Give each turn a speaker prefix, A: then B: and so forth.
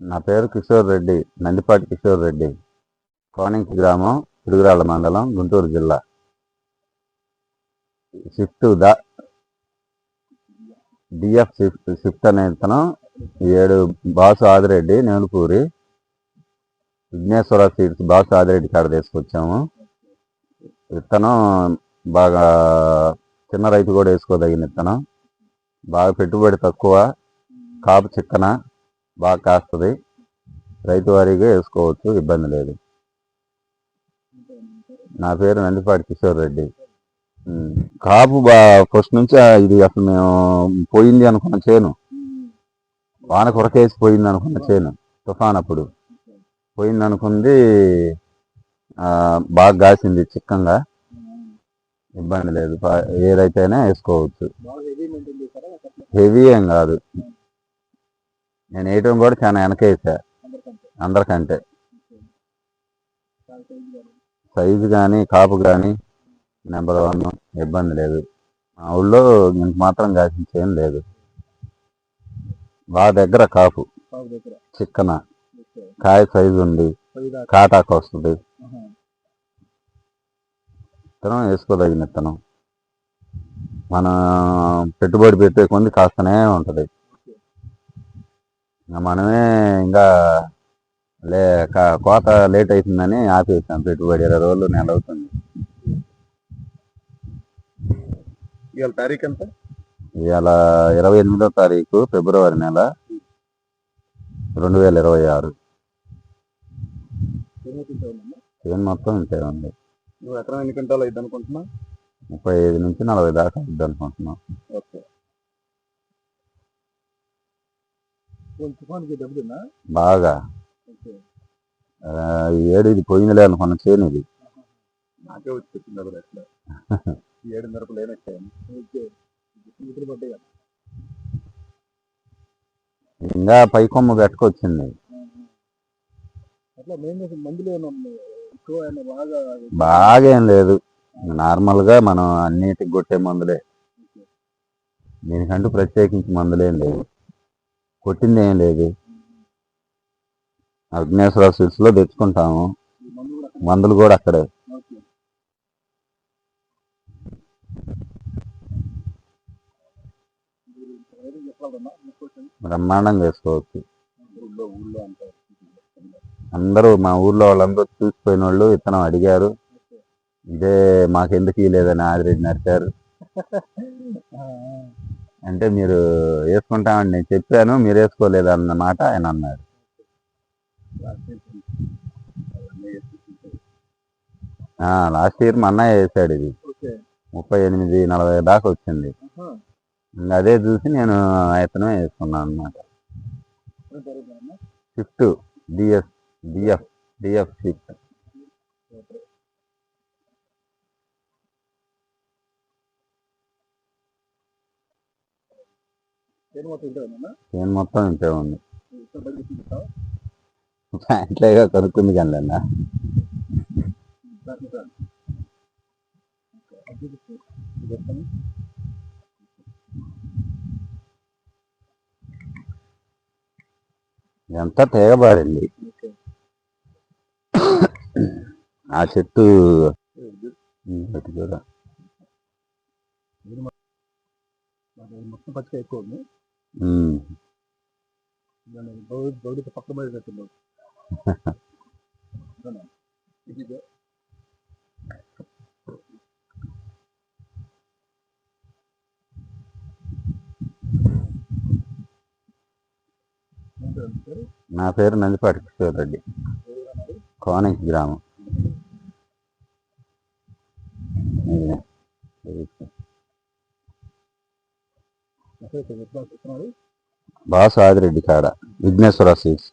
A: నా పేరు కిషోర్ రెడ్డి, నందిపాటి కిషోర్ రెడ్డి. కోనంకి గ్రామం, పిడుగురాళ్ళ మండలం, గుంటూరు జిల్లా. షిఫ్ట్ డిఎఫ్ షిఫ్ట్ అనే విత్తనం 7 బాసు ఆదిరెడ్డి నేనుపూరి, విఘ్నేశ్వర సీడ్స్ బాసు ఆదిరెడ్డి కాడ తీసుకొచ్చాము. విత్తనం బాగా చిన్న రైతు కూడా వేసుకోదగిన విత్తనం. బాగా పెట్టుబడి తక్కువ, కాపు చిక్కన, బాగా కాస్తుంది. రైతు వారీగా వేసుకోవచ్చు, ఇబ్బంది లేదు. నా పేరు నందిపాటి కిషోర్ రెడ్డి. కాపు ఫస్ట్ నుంచి ఇది అసలు మేము పోయింది అనుకున్న చేను, వాన కొరకేసి పోయింది అనుకున్న చేను, తుఫాన్ అప్పుడు పోయింది అనుకుంది. బాగా కాసింది చిక్కంగా, ఇబ్బంది లేదు. ఏదైతేనే వేసుకోవచ్చు, హెవీ ఏం కాదు. నేను వేయటం కూడా చాలా వెనకేసా అందరికంటే. సైజు కానీ కాపు కానీ నెంబర్ 1, ఇబ్బంది లేదు. మా ఊళ్ళో ఇంక మాత్రం కాసించేం లేదు. బాగా దగ్గర కాపు చిక్కన, కాయ సైజు ఉంది, కాటాకు వస్తుంది. విత్తనం వేసుకోదగిన విత్తనం. మనం పెట్టుబడి పెట్టే కొంది కాస్తనే ఉంటుంది. మనమే ఇంకా కోత లేట్ అవుతుందని ఆపేసాం పెట్టుబడి. 20 రోజులు, నెల అవుతుంది.
B: ఇవాళ తారీఖు ఎంత?
A: ఇవాళ 28వ తారీఖు ఫిబ్రవరి నెల 2026. చేను మొత్తం ఇంతే ఉంది.
B: నువ్వు ఎకరం ఎన్ని క్వింటాలు అయింది అనుకుంటున్నావు?
A: 35 నుంచి 40 దాకా అయింది అనుకుంటున్నాం.
B: ఓకే. తుఫాన్కి దెబ్బతిన్నా
A: బాగా ఇది పోయిందిలే అనుకున్న చేను ఇది.
B: నాకే వచ్చి చెప్పింది అది అట్లా 7 మిరపలు లేనొచ్చాయని.
A: ఇంకా పై కొమ్మ గట్టుకొచ్చింది.
B: అట్లా మేము మందులు
A: బాగా ఏం లేదు, నార్మల్గా మనం అన్నిటికి కొట్టే మందులే. దీనికంటూ ప్రత్యేకించి మందులేం లేదు, కొట్టింది ఏం లేదు. విఘ్నేశ్వర సీడ్స్ లో తెచ్చుకుంటాము, మందులు కూడా అక్కడే. బ్రహ్మాండంగా వేసుకోవచ్చు. అందరూ మా ఊర్లో వాళ్ళందరూ చూసిపోయిన వాళ్ళు విత్తనం అడిగారు. ఇదే మాకెందుకు ఇవ్వలేదని ఆదిరెడ్డి నడిచారు. అంటే మీరు వేసుకుంటామని నేను చెప్పాను, మీరు వేసుకోలేదు అన్నమాట ఆయన అన్నాడు. లాస్ట్ ఇయర్ మా అన్నయ్య వేసాడు. ఇది 38-40 దాకా వచ్చింది. అదే చూసి నేను విత్తనమే వేసుకున్నాను అన్నమాట. Shift DF shift. చేను మొత్తం ఇంతే ఉంది. ప్యాంట్లేగా కొనుక్కుంది కానీ ఎంత తెగబారింది. ఆ చెట్టు కూడా
B: మొత్తం పచ్చిక ఎక్కువ ఉంది. పక్క బయట
A: నా పేరు నందిపాటి కిషోర్ రెడ్డి, కోనంకి గ్రామం. బాసు ఆదిరెడ్డి కాడ, విఘ్నేశ్వర సీడ్స్.